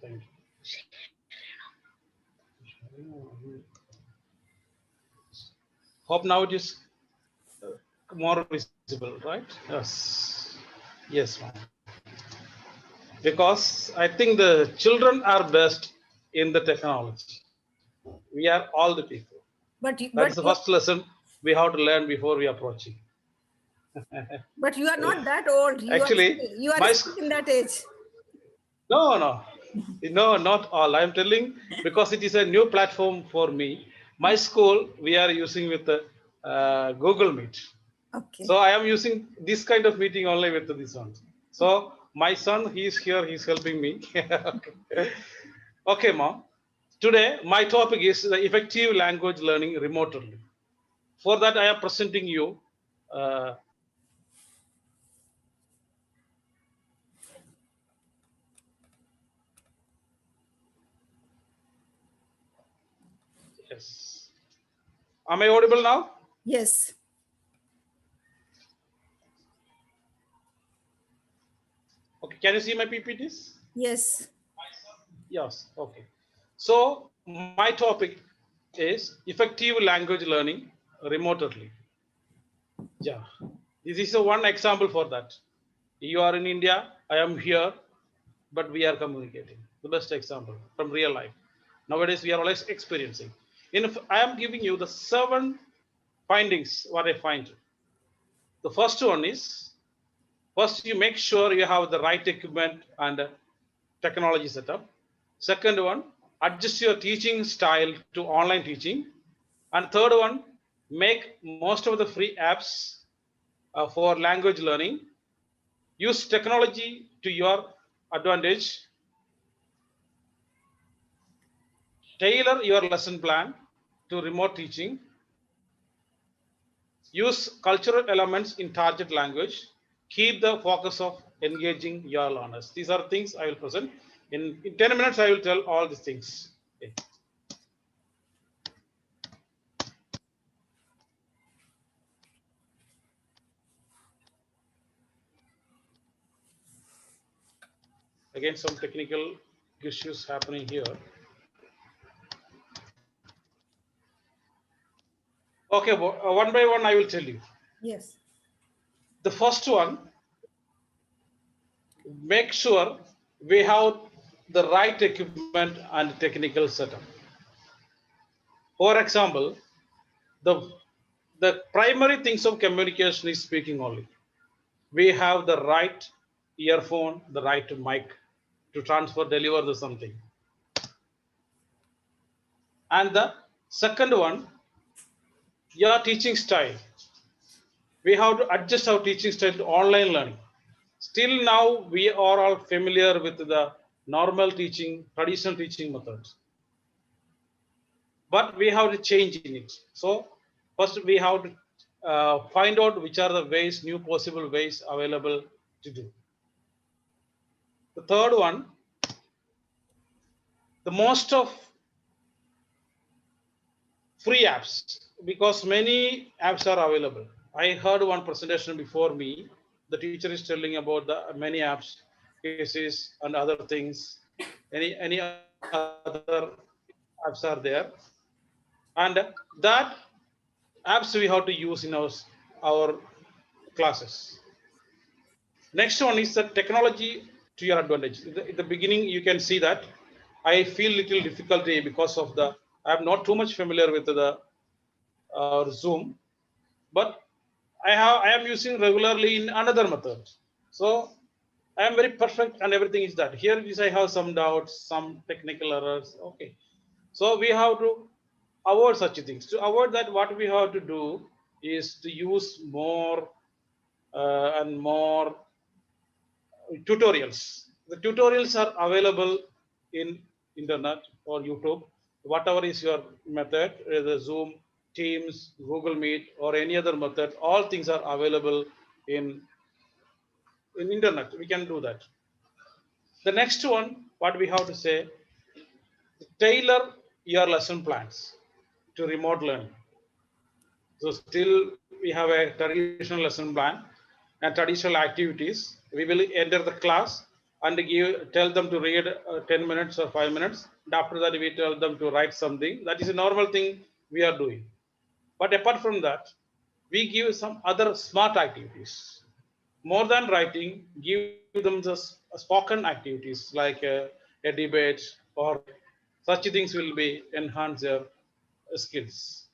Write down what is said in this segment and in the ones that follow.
Thank you. Hope now it is more visible, right? Yes. Yes, ma'am. Because I think the children are best in the technology. We are all the people. But That is the first lesson we have to learn before we approaching. but you are not that old. Actually, You are my still in that age. no, not all. I'm telling because it is a new platform for me. My school we are using with the Google Meet. Okay. So I am using this kind of meeting only with this one. So my son, he is here. He's helping me. Okay. Okay, mom. Today my topic is the effective language learning remotely. For that, I am presenting you. Uh, yes. Am I audible now? Yes. Okay. Can you see my PPTs? Yes. Yes. Okay. So my topic is effective language learning remotely. Yeah. This is a one example for that. You are in India, I am here, but we are communicating. The best example from real life. Nowadays, we are always experiencing. I am giving you the 7 findings what I find. The first one is first you make sure you have the right equipment and technology setup. Second one, adjust your teaching style to online teaching. And third one, make most of the free apps for language learning. Use technology to your advantage. Tailor your lesson plan to remote teaching. Use cultural elements in target language. Keep the focus of engaging your learners. These are things I will present. In 10 minutes, I will tell all these things. Okay. Again, some technical issues happening here. Okay, one by one, I will tell you. Yes. The first one, make sure we have the right equipment and technical setup. For example, the primary things of communication is speaking only. We have the right earphone, the right mic to transfer, deliver the something. And the second one, your teaching style. We have to adjust our teaching style to online learning. Still now we are all familiar with the normal teaching, traditional teaching methods. But we have to change in it. So first we have to find out which are the ways, new possible ways available to do. The third one, the most of free apps, because many apps are available. I heard one presentation before me. The teacher is telling about the many apps, cases, and other things. Any other apps are there, and that apps we have to use in our classes. Next one is the technology to your advantage. In the beginning, you can see that I feel little difficulty because of the I am not too much familiar with the Zoom, but I am using regularly in another method. So I am very perfect and everything is that. Here is I have some doubts, some technical errors. Okay. So we have to avoid such things. To avoid that, what we have to do is to use more and more tutorials. The tutorials are available in internet or YouTube. Whatever is your method, the Zoom, Teams, Google Meet, or any other method, all things are available in internet. We can do that. The next one, what we have to say, tailor your lesson plans to remote learning. So still we have a traditional lesson plan and traditional activities. We will enter the class and tell them to read 10 minutes or 5 minutes. And after that, we tell them to write something. That is a normal thing we are doing. But apart from that, we give some other smart activities. More than writing, give them the spoken activities like a debate or such things will be enhance their skills.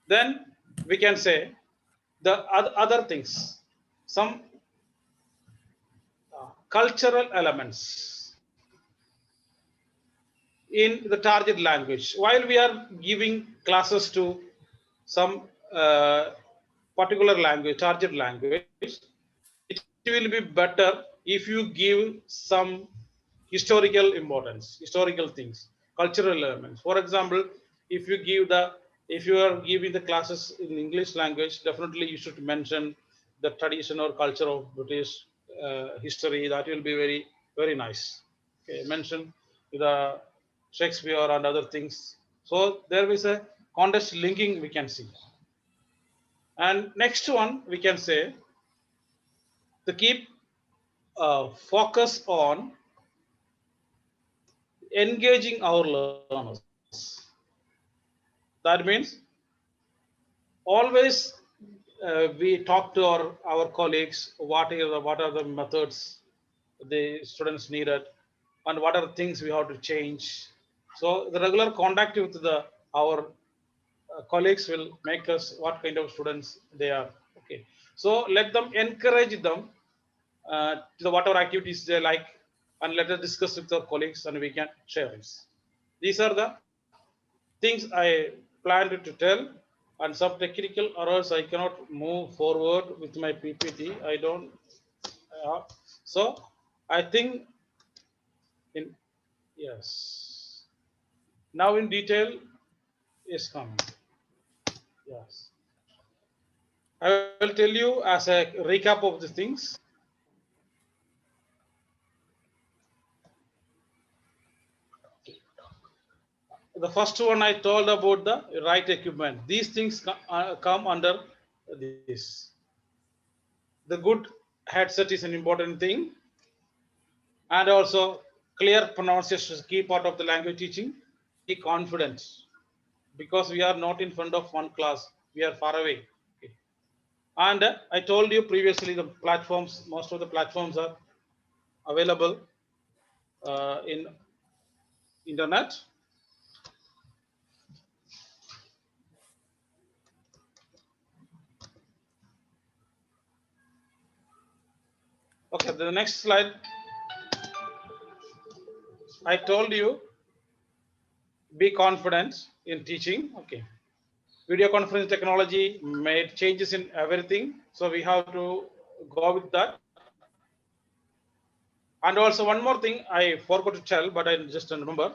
Then we can say the other things, some cultural elements in the target language. While we are giving classes to some particular language, target language, it will be better if you give some historical importance, historical things, cultural elements. For example, if you give the if you are giving the classes in English language, definitely you should mention the tradition or culture of British history. That will be very nice. Okay, mention the Shakespeare and other things. So there is a context linking we can see. And next one we can say to keep focus on engaging our learners. That means always we talk to our colleagues what are the methods the students needed and what are the things we have to change. So the regular contact with the our colleagues will make us what kind of students they are. Okay, so let them encourage them to the whatever activities they like, and let us discuss with our colleagues and we can share this. These are the things I planned to tell, and some technical errors I cannot move forward with my PPT. I don't. So I think in yes. Now in detail is coming. Yes. I will tell you as a recap of the things. The first one I told about the right equipment. These things come under this. The good headset is an important thing, and also clear pronunciation is key part of the language teaching. Be confident because we are not in front of one class, we are far away. Okay. And I told you previously the platforms, most of the platforms are available in internet. Okay, the next slide. I told you be confident in teaching. Okay, video conference technology made changes in everything, so we have to go with that. And also one more thing I forgot to tell, but I just remember,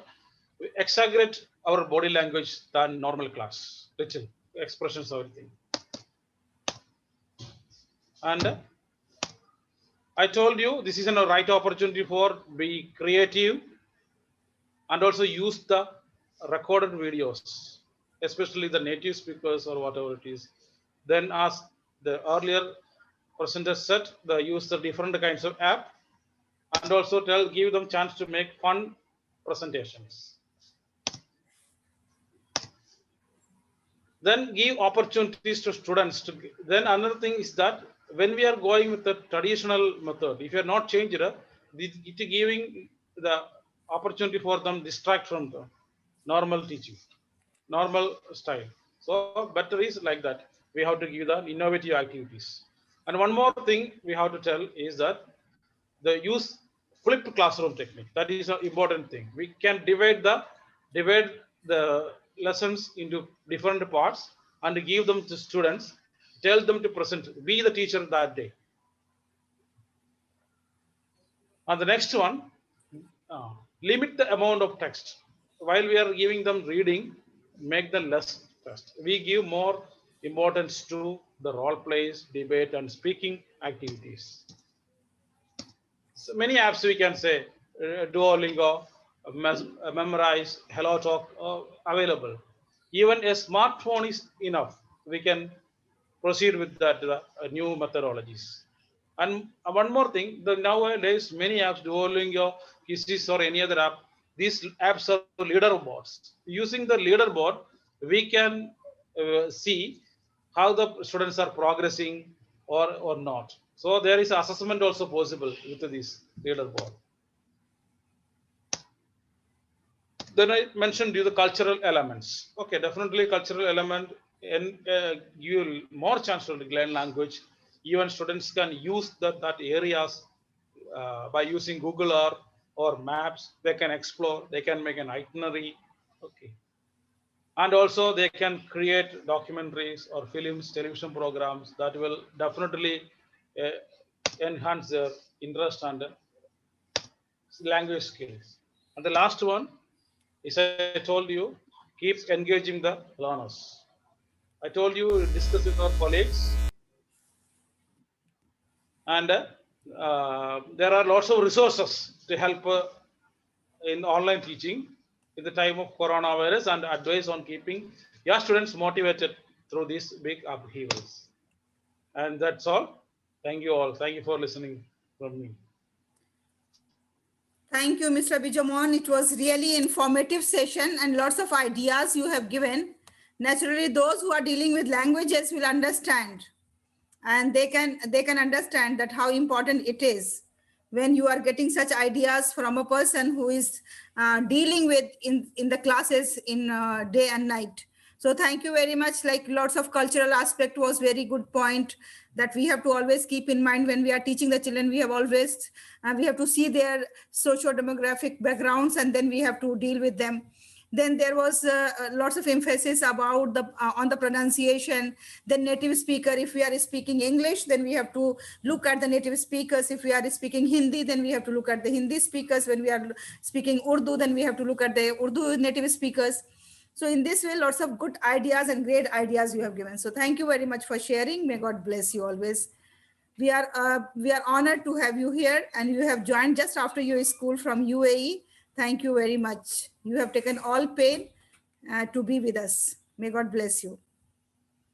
we exaggerate our body language than normal class, little expressions, everything. And I told you this is a right opportunity for be creative and also use the recorded videos, especially the native speakers or whatever it is. Then as the earlier presenter said, the use the different kinds of app, and also give them chance to make fun presentations. Then give opportunities to students to. Then another thing is that when we are going with the traditional method, if you are not changed it giving the opportunity for them distract from the normal teaching, normal style. So better is like that. We have to give the innovative activities. And one more thing we have to tell is that the use flipped classroom technique. That is an important thing. We can divide the lessons into different parts and give them to students, tell them to present, be the teacher that day. And the next one, limit the amount of text. While we are giving them reading, make them less text. We give more importance to the role plays, debate and speaking activities. So many apps we can say, Duolingo, Memorize, Hello Talk, available. Even a smartphone is enough. We can proceed with that new methodologies. And one more thing, the nowadays many apps, Duolingo, Kisses, or any other app, these apps are leaderboards. Using the leaderboard, we can see how the students are progressing or not. So there is assessment also possible with this leaderboard. Then I mentioned you the cultural elements. Okay, definitely cultural element and you will more chance to learn language. Even students can use that areas by using Google or maps. They can explore. They can make an itinerary. Okay, and also they can create documentaries or films, television programs that will definitely uh, enhance their interest and language skills. And the last one is I told you, keep engaging the learners. I told you discuss with our colleagues, and there are lots of resources to help in online teaching in the time of coronavirus and advice on keeping your students motivated through these big upheavals. And that's all. Thank you all. Thank you for listening from me. Thank you, Mr. Bijumon. It was really informative session and lots of ideas you have given. Naturally, those who are dealing with languages will understand, and they can understand that how important it is when you are getting such ideas from a person who is dealing with in the classes in day and night. So thank you very much. Like lots of cultural aspect was very good point that we have to always keep in mind when we are teaching the children. We have always we have to see their socio demographic backgrounds, and then we have to deal with them. Then there was lots of emphasis about the on the pronunciation. The native speaker, if we are speaking English, then we have to look at the native speakers. If we are speaking Hindi, then we have to look at the Hindi speakers. When we are speaking Urdu, then we have to look at the Urdu native speakers. So in this way, lots of good ideas and great ideas you have given. So thank you very much for sharing. May God bless you always. We are honored to have you here, and you have joined just after your school from UAE. Thank you very much. You have taken all pain to be with us. May God bless you.